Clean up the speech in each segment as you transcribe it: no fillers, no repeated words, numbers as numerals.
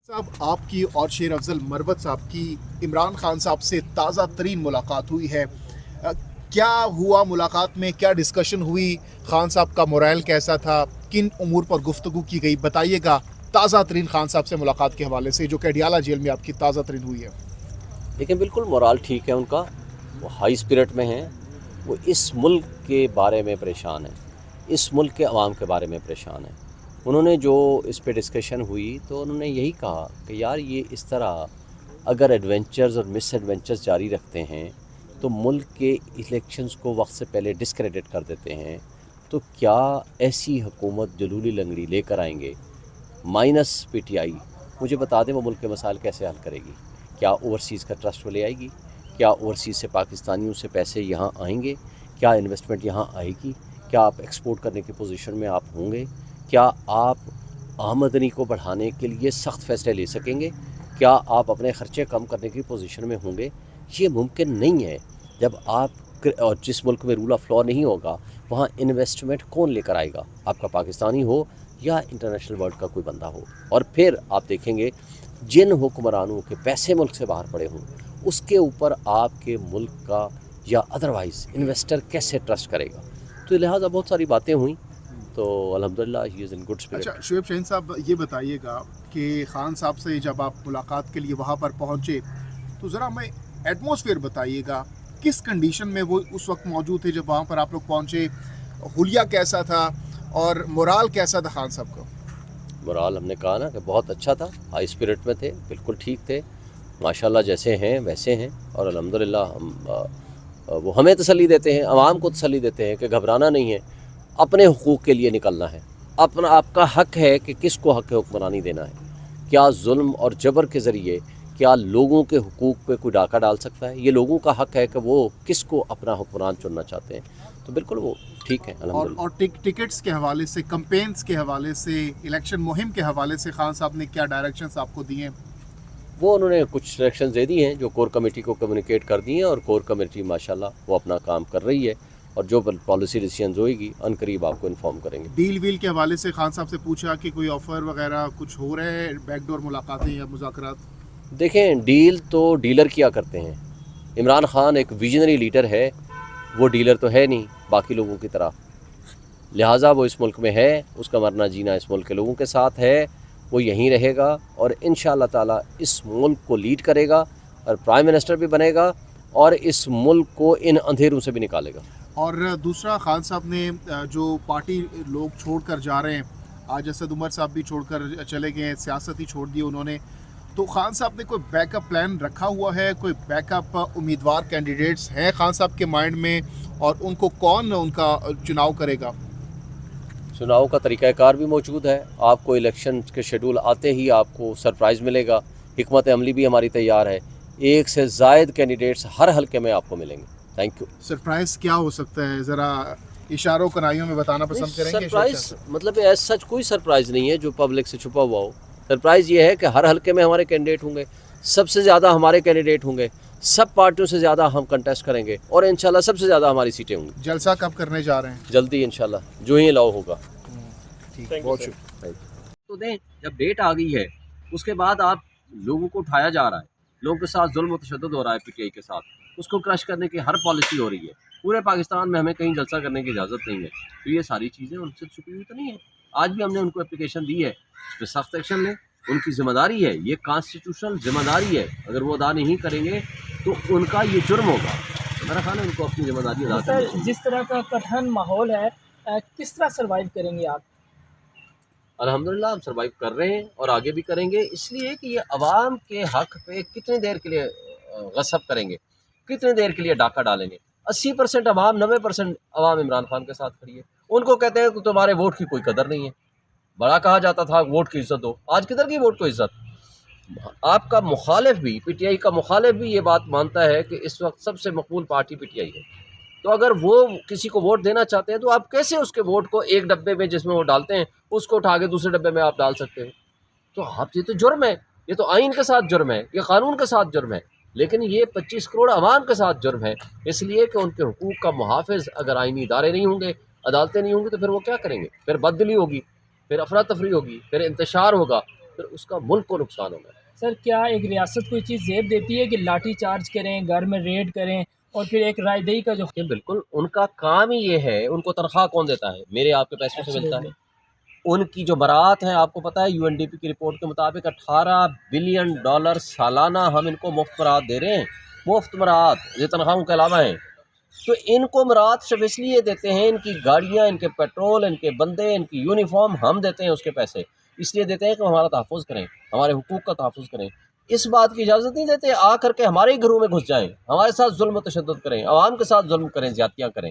साहब, आपकी और शेर अफजल मरवत साहब की इमरान खान साहब से ताज़ा तरीन मुलाकात हुई है। क्या हुआ मुलाकात में, क्या डिस्कशन हुई? खान साहब का मोरल कैसा था? किन उमूर पर गुफ्तगू की गई, बताइएगा ताज़ा तरीन खान साहब से मुलाकात के हवाले से, जो कि अडियाला जेल में आपकी ताज़ा तरीन हुई है। लेकिन बिल्कुल मोराल ठीक है उनका, वो हाई स्पिरिट में हैं। वो इस मुल्क के बारे में परेशान हैं, इस मुल्क के अवाम के बारे में परेशान हैं। उन्होंने जो इस पे डिस्कशन हुई तो उन्होंने यही कहा कि यार ये इस तरह अगर एडवेंचर्स और मिस एडवेंचर्स जारी रखते हैं तो मुल्क के इलेक्शंस को वक्त से पहले डिस्क्रेडिट कर देते हैं, तो क्या ऐसी हुकूमत जलूली लंगड़ी लेकर आएंगे माइनस पीटीआई? मुझे बता दें वो मुल्क के मसाइल कैसे हल करेगी? क्या ओवरसीज़ का ट्रस्ट वो ले आएगी? क्या ओवरसीज़ से पाकिस्तानियों से पैसे यहाँ आएंगे? क्या इन्वेस्टमेंट यहाँ आएगी? क्या आप एक्सपोर्ट करने की पोजीशन में आप होंगे? क्या आप आमदनी को बढ़ाने के लिए सख्त फैसले ले सकेंगे? क्या आप अपने ख़र्चे कम करने की पोजीशन में होंगे? ये मुमकिन नहीं है। जब आप और जिस मुल्क में रूल ऑफ लॉ नहीं होगा वहाँ इन्वेस्टमेंट कौन लेकर आएगा? आपका पाकिस्तानी हो या इंटरनेशनल वर्ल्ड का कोई बंदा हो। और फिर आप देखेंगे जिन हुक्मरानों के पैसे मुल्क से बाहर पड़े हों उसके ऊपर आपके मुल्क का या अदरवाइज़ इन्वेस्टर कैसे ट्रस्ट करेगा? तो लिहाजा बहुत सारी बातें हुई, तो अल्हम्दुलिल्लाह he is in good spirit. अच्छा शुएब शहीन साहब, ये बताइएगा कि खान साहब से जब आप मुलाकात के लिए वहाँ पर पहुँचे तो ज़रा हमें एटमॉस्फेयर बताइएगा, किस कंडीशन में वो उस वक्त मौजूद थे जब वहाँ पर आप लोग पहुँचे? हुलिया कैसा था और मोराल कैसा था खान साहब का? मोराल हमने कहा ना कि बहुत अच्छा था, हाई स्पिरिट में थे, बिल्कुल ठीक थे, माशाल्लाह जैसे हैं वैसे हैं। और अल्हम्दुलिल्लाह वो हमें तसल्ली देते हैं, आवाम को तसल्ली देते हैं कि घबराना नहीं है, अपने हुकूक के लिए निकलना है। अपना आपका हक है कि किसको हक हुक्मरानी देना है। क्या जुल्म और जबर के ज़रिए क्या लोगों के हुकूक पे कोई डाका डाल सकता है? ये लोगों का हक है कि वो किसको अपना हुक्मरान चुनना चाहते हैं। तो बिल्कुल वो ठीक है अल्हम्दुलिल्लाह। और टिकट्स के हवाले से, कैंपेन्स के हवाले से, इलेक्शन मुहिम के हवाले से खान साहब ने क्या डायरेक्शंस आपको दिए? वो उन्होंने कुछ डायरेक्शन दे दी हैं जो कोर कमेटी को कम्युनिकेट कर दी हैं, और कोर कमेटी माशाल्लाह वो अपना काम कर रही है, और जो पॉलिसी डिसीजन होएगी अनकरीब आपको इन्फॉर्म करेंगे। डील वील के हवाले से खान साहब से पूछा कि कोई ऑफर वगैरह कुछ हो रहे हैं, बैकडोर मुलाकातें या मुज़ाकरात? देखें, डील तो डीलर किया करते हैं। इमरान खान एक विजनरी लीडर है, वो डीलर तो है नहीं बाकी लोगों की तरह। लिहाजा वो इस मुल्क में है, उसका मरना जीना इस मुल्क के लोगों के साथ है, वो यहीं रहेगा और इंशाअल्लाह ताला इस मुल्क को लीड करेगा और प्राइम मिनिस्टर भी बनेगा और इस मुल्क को इन अंधेरों से भी निकालेगा। और दूसरा, खान साहब ने जो पार्टी लोग छोड़ कर जा रहे हैं, आज असद उमर साहब भी छोड़कर चले गए हैं, सियासत ही छोड़ दी उन्होंने, तो खान साहब ने कोई बैकअप प्लान रखा हुआ है? कोई बैकअप उम्मीदवार कैंडिडेट्स हैं खान साहब के माइंड में, और उनको कौन उनका चुनाव करेगा? चुनाव का तरीक़ाकार भी मौजूद है। आपको इलेक्शन के शेड्यूल आते ही आपको सरप्राइज़ मिलेगा। हिकमत अमली भी हमारी तैयार है, एक से ज़ायद कैंडिडेट्स हर हल्के में आपको मिलेंगे। Thank you. सरप्राइज क्या हो सकता है, ज़रा इशारों कनाइयों में बताना पसंद करेंगे? सरप्राइज़ मतलब एज सच कोई सरप्राइज़ नहीं है जो पब्लिक से छुपा हुआ हो। सरप्राइज़ ये है कि हर हल्के में हमारे कैंडिडेट होंगे, सबसे ज़्यादा हमारे कैंडिडेट होंगे, सब पार्टियों से ज़्यादा हम कंटेस्ट करेंगे और इंशाल्लाह सबसे ज़्यादा हमारी सीटें होंगी। जलसा कब करने जा रहे हैं? जल्दी इंशाल्लाह, जो ही अलाउ होगा। ठीक, बहुत शुक्रिया। तो दें, जब डेट आ गई है उसके बाद आप लोगों को उठाया जा रहा है, लोगों के साथ जुल्म और तशद्दुद हो रहा है पीटीआई के साथ, उसको क्रश करने की हर पॉलिसी हो रही है। पूरे पाकिस्तान में हमें कहीं जलसा करने की इजाज़त नहीं है। तो ये सारी चीज़ें उनसे छुपी हुई तो नहीं है। आज भी हमने उनको एप्लीकेशन दी है, उस पर सख्त एक्शन लें, उनकी ज़िम्मेदारी है, ये कॉन्स्टिट्यूशनल ज़िम्मेदारी है। अगर वो अदा नहीं करेंगे तो उनका ये जुर्म होगा। मेरा ख्याल है उनको अपनी ज़िम्मेदारी अदा करनी चाहिए। जिस तरह का कठिन माहौल है, किस तरह सर्वाइव करेंगे आप? अल्हम्दुलिल्लाह हम सर्वाइव कर रहे हैं और आगे भी करेंगे, इसलिए कि ये अवाम के हक़ पे कितनी देर के लिए गसब करेंगे, कितनी देर के लिए डाका डालेंगे। 80% अवाम, 90% अवाम इमरान खान के साथ खड़ी है। उनको कहते हैं कि तुम्हारे वोट की कोई कदर नहीं है। बड़ा कहा जाता था वोट की इज़्ज़त दो, आज किधर की वोट को इज़्ज़त? आपका मुखालिफ भी, पीटीआई का मुखालिफ भी ये बात मानता है कि इस वक्त सबसे मकबूल पार्टी पीटीआई है। तो अगर वो किसी को वोट देना चाहते हैं तो आप कैसे उसके वोट को एक डब्बे में जिसमें वो डालते हैं उसको उठा के दूसरे डब्बे में आप डाल सकते हैं? तो आप, ये तो जुर्म है, ये तो आइन के साथ जुर्म है, ये कानून के साथ जुर्म है। लेकिन ये 25 करोड़ अवाम के साथ जुर्म है, इसलिए कि उनके हुकूक का मुहाफ़िज़ अगर आइनी इदारे नहीं होंगे, अदालतें नहीं होंगी, तो फिर वो क्या करेंगे? फिर बददिली होगी, फिर अफरा तफरी होगी, फिर इंतशार होगा, پھر اس کا ملک کو نقصان ہوگا. سر کیا ایک ریاست کوئی چیز زیب دیتی ہے کہ لاٹھی چارج کریں، گھر میں ریڈ کریں اور پھر ایک رائے دہی کا جو کہ بالکل ان کا کام ہی یہ ہے. ان کو تنخواہ کون دیتا ہے؟ میرے آپ کے پیسوں سے ملتا ہے. ان کی جو برات ہیں آپ کو پتہ ہے یو این ڈی پی کی رپورٹ کے مطابق $18 بلین سالانہ ہم ان کو مفت برات دے رہے ہیں. مفت برات یہ تنخواہوں کے علاوہ ہیں. تو ان کو برات صرف اس لیے دیتے ہیں، ان کی گاڑیاں، ان کے پیٹرول، ان کے بندے، ان کی یونیفارم ہم دیتے ہیں، اس کے پیسے اس لیے دیتے ہیں کہ وہ ہمارا تحفظ کریں، ہمارے حقوق کا تحفظ کریں. اس بات کی اجازت نہیں دیتے آ کر کے ہمارے ہی گھروں میں گھس جائیں، ہمارے ساتھ ظلم و تشدد کریں، عوام کے ساتھ ظلم کریں، زیادتیاں کریں.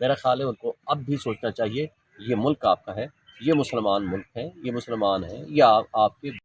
میرا خیال ہے ان کو اب بھی سوچنا چاہیے یہ ملک آپ کا ہے، یہ مسلمان ملک ہے، یہ مسلمان ہیں، یہ آپ کے